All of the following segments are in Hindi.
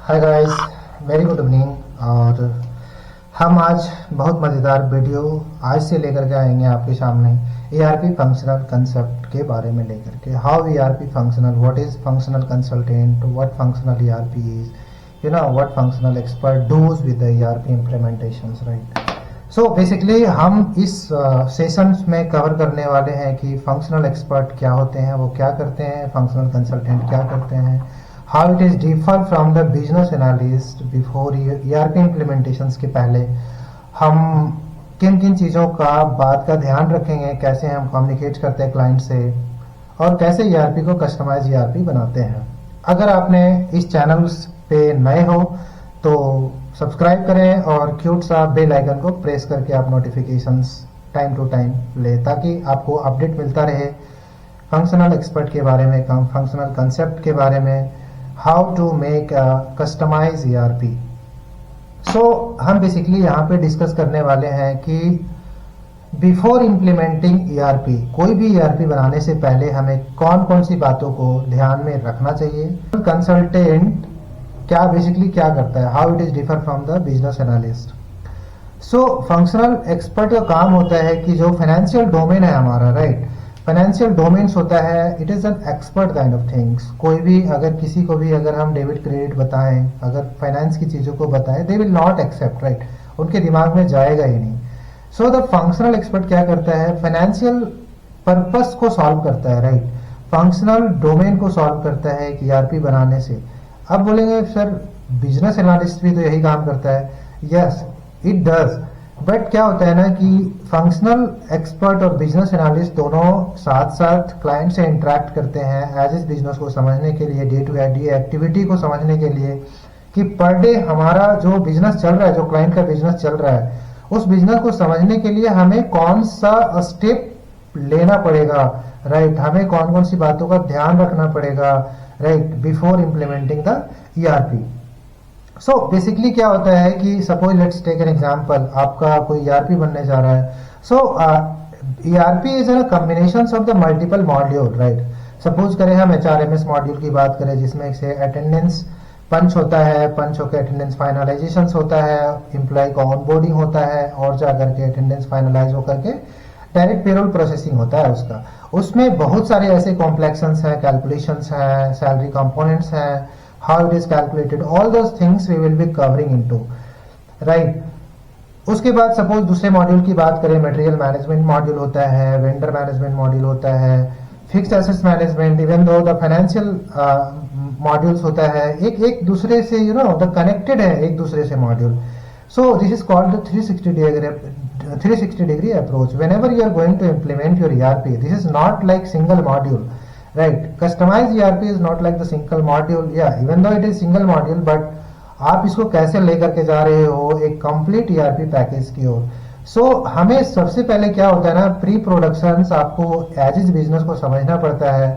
Hi guys, very good evening. और हम आज बहुत मज़ेदार वीडियो आज से लेकर के आएंगे आपके सामने ERP फंक्शनल कंसेप्ट के बारे में लेकर के। How ERP functional, what is functional consultant, what functional ERP is, what functional expert does with the ERP implementations, right. So basically हम इस सेशंस में कवर करने वाले हैं कि फंक्शनल एक्सपर्ट क्या होते हैं, वो क्या करते हैं, फंक्शनल कंसल्टेंट क्या करते हैं, how it is differ from the business analyst before ERP implementations के पहले हम किन किन चीज़ों का बात का ध्यान रखेंगे, कैसे हम कम्युनिकेट करते हैं क्लाइंट से और कैसे ERP को कस्टमाइज ERP बनाते हैं। अगर आपने इस चैनल पे नए हो तो सब्सक्राइब करें और क्यूट सा बेल आइकन को प्रेस करके आप नोटिफिकेशंस टाइम टू टाइम ले, ताकि आपको अपडेट मिलता रहे फंक्शनल एक्सपर्ट के बारे में, फंक्शनल कंसेप्ट के बारे में, how to make customize ERP। So हम बेसिकली यहाँ पे डिस्कस करने वाले हैं कि बिफोर इम्प्लीमेंटिंग ERP, कोई भी ERP बनाने से पहले हमें कौन कौन सी बातों को ध्यान में रखना चाहिए। कंसल्टेंट क्या बेसिकली क्या करता है, how it is differ from the business analyst. So functional expert का काम होता है कि जो फाइनेंशियल डोमेन है हमारा, राइट, फाइनेंशियल डोमेन्स होता है, it is an expert kind of things. कोई भी अगर किसी को भी अगर हम डेबिट क्रेडिट बताएं, अगर फाइनेंस की चीजों को बताएं, they will not accept, right, उनके दिमाग में जाएगा ही नहीं। सो द फंक्शनल एक्सपर्ट क्या करता है, फाइनेंशियल पर्पस को सॉल्व करता है, राइट, फंक्शनल डोमेन को सॉल्व करता है एक ERP बनाने से। अब बोलेंगे सर बिजनेस एनालिस्ट भी तो यही काम करता है। यस इट डज, बट क्या होता है ना कि फंक्शनल एक्सपर्ट और बिजनेस एनालिस्ट दोनों साथ साथ क्लाइंट से इंटरेक्ट करते हैं एज इस बिजनेस को समझने के लिए, डे टू डे एक्टिविटी को समझने के लिए कि पर डे हमारा जो बिजनेस चल रहा है, जो क्लाइंट का बिजनेस चल रहा है, उस बिजनेस को समझने के लिए हमें कौन सा स्टेप लेना पड़ेगा, राइट, हमें कौन कौन सी बातों का ध्यान रखना पड़ेगा, right, before implementing the ERP। So basically क्या होता है कि suppose let's take an example, आपका कोई ERP बनने जा रहा है। So ERP is a combination of the multiple module, right. Suppose करें हम HRMS मॉड्यूल की बात करें, जिसमें से अटेंडेंस पंच होता है, पंच होकर अटेंडेंस फाइनलाइजेशन होता है, एम्प्लॉय का ऑनबोर्डिंग होता है और जाकर के अटेंडेंस फाइनलाइज होकर के डायरेक्ट पेरोल प्रोसेसिंग होता है उसका। उसमें बहुत सारे ऐसे कॉम्प्लेक्शंस हैं, कैलकुलेशंस हैं, सैलरी कंपोनेंट्स हैं, how it is calculated, all those things we will be covering into, right। उसके बाद सपोज दूसरे मॉड्यूल की बात करें, मटेरियल मैनेजमेंट मॉड्यूल होता है, वेंडर मैनेजमेंट मॉड्यूल होता है, fixed assets management, even though the financial modules होता है, एक दूसरे से द कनेक्टेड है एक दूसरे से module. So this is called the 360 degree approach whenever you are going to implement your ERP. This is not like single module, right? Customized ERP is not like the single module, yeah, even though it is single module, but आप इसको कैसे लेकर के जा रहे हो एक कंप्लीट ERP पैकेज की ओर। सो हमें सबसे पहले क्या होता है ना, प्री प्रोडक्शन आपको एज इज बिजनेस को समझना पड़ता है।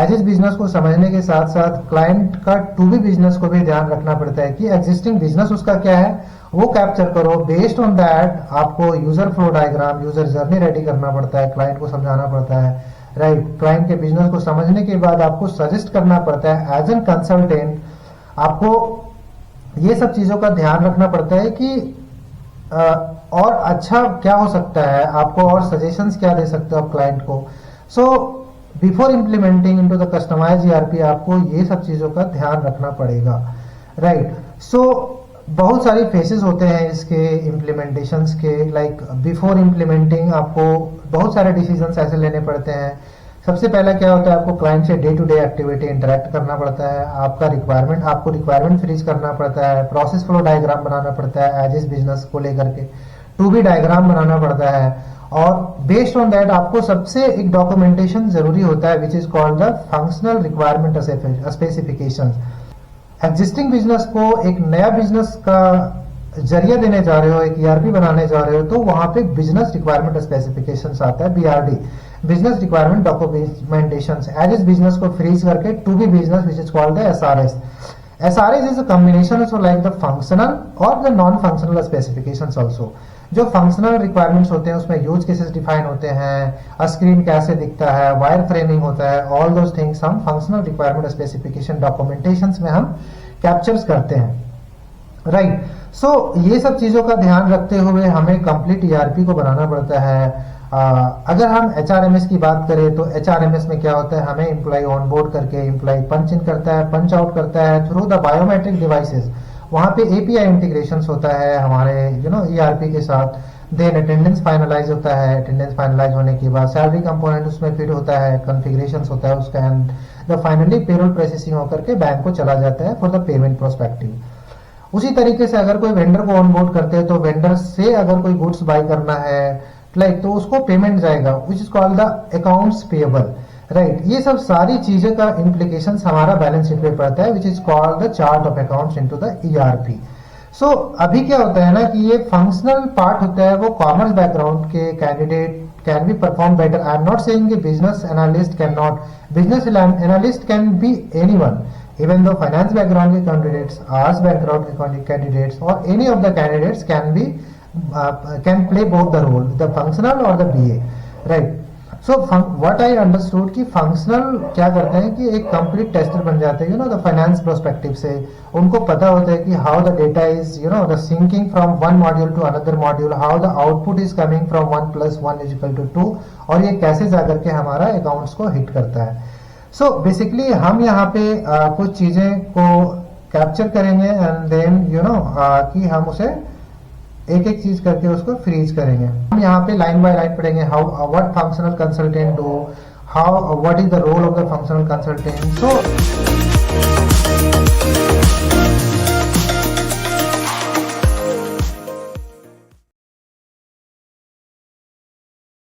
एज इज बिजनेस को समझने के साथ साथ क्लाइंट का टू बी बिजनेस को भी ध्यान रखना पड़ता है कि एग्जिस्टिंग बिजनेस उसका क्या है वो कैप्चर करो। बेस्ड ऑन दैट आपको user flow diagram, user journey ready करना पड़ता है, क्लाइंट को समझाना पड़ता है, राइट। क्लाइंट के बिजनेस को समझने के बाद आपको सजेस्ट करना पड़ता है एज एन कंसल्टेंट। आपको ये सब चीजों का ध्यान रखना पड़ता है कि और अच्छा क्या हो सकता है, आपको और सजेशंस क्या दे सकते हो आप क्लाइंट को। So before implementing into the customise ERP आपको ये सब चीजों का ध्यान रखना पड़ेगा, राइट। सो बहुत सारी फेसेस होते हैं इसके इम्प्लीमेंटेशंस के, लाइक बिफोर इम्प्लीमेंटिंग आपको बहुत सारे डिसीजंस ऐसे लेने पड़ते हैं। सबसे पहला क्या होता है, आपको क्लाइंट से day to day activity interact करना पड़ता है, आपको रिक्वायरमेंट फ्रीज करना पड़ता है, प्रोसेस फ्लो डायग्राम बनाना पड़ता है एज इस बिजनेस को लेकर के, टू बी डायग्राम बनाना पड़ता है, और बेस्ड ऑन दैट आपको सबसे एक डॉक्यूमेंटेशन जरूरी होता है which is called the functional requirement specification. Existing business को एक नया बिजनेस का जरिया देने जा रहे हो, एक ERP बनाने जा रहे हो, तो वहां पे बिजनेस रिक्वायरमेंट स्पेसिफिकेशंस आता है, BRD, business requirement documentations. As इस बिजनेस को फ्रीज करके to be business which is called the SRS। SRS is a combination of like the functional और the non functional specifications also. जो फंक्शनल रिक्वायरमेंट्स होते हैं उसमें यूज केसेस डिफाइन होते हैं, स्क्रीन कैसे दिखता है, वायर फ्रेमिंग होता है, ऑल दोज थिंग्स हम फंक्शनल रिक्वायरमेंट स्पेसिफिकेशन डॉक्यूमेंटेशंस में हम कैप्चर्स करते हैं, राइट। सो ये सब चीजों का ध्यान रखते हुए हमें कंप्लीट ईआरपी को बनाना पड़ता है। अगर हम एचआरएमएस की बात करें तो एचआरएमएस में क्या होता है, हमें एम्प्लॉय ऑनबोर्ड करके एम्प्लॉय पंच इन करता है, पंच आउट करता है थ्रू द बायोमेट्रिक डिवाइसेस। वहां पे एपीआई इंटीग्रेशन होता है हमारे ईआरपी के साथ। देन अटेंडेंस फाइनलाइज होता है, अटेंडेंस फाइनलाइज होने के बाद सैलरी कंपोनेंट उसमें फिट होता है, कॉन्फ़िगरेशन होता है उसका, and the finally payroll processing होकर के बैंक को चला जाता है फॉर द पेमेंट प्रोस्पेक्टिव। उसी तरीके से अगर कोई वेंडर को ऑनबोर्ड करते हैं तो वेंडर से अगर कोई गुड्स बाय करना है लाइक तो उसको पेमेंट जाएगा, विच is called the accounts payable, right. ये सब सारी चीजें का इम्प्लीकेशन हमारा बैलेंस शीट पे पड़ता है, which is called the chart of accounts into the ERP. So अभी क्या होता है ना कि ये फंक्शनल पार्ट होता है, वो कॉमर्स बैकग्राउंड के candidate can be perform better. I am not saying कि business analyst can not, business analyst can be anyone, even though finance background के candidates, arts background के candidates or any of the candidates can be can play both the role, the functional or the BA, right? So what I understood कि functional क्या करते हैं कि एक complete tester बन जाते हैं, the finance perspective से उनको पता होता है कि how the data is the syncing from one module to another module, how the output is coming from 1 + 1 = 2 और ये कैसे जाकर के हमारा accounts को hit करता है। सो बेसिकली हम यहाँ पे कुछ चीजें को कैप्चर करेंगे एंड देन कि हम उसे एक एक चीज करके उसको फ्रीज करेंगे। हम यहाँ पे लाइन बाय लाइन पढ़ेंगे how what functional consultant do, how what is the role of the functional consultant. So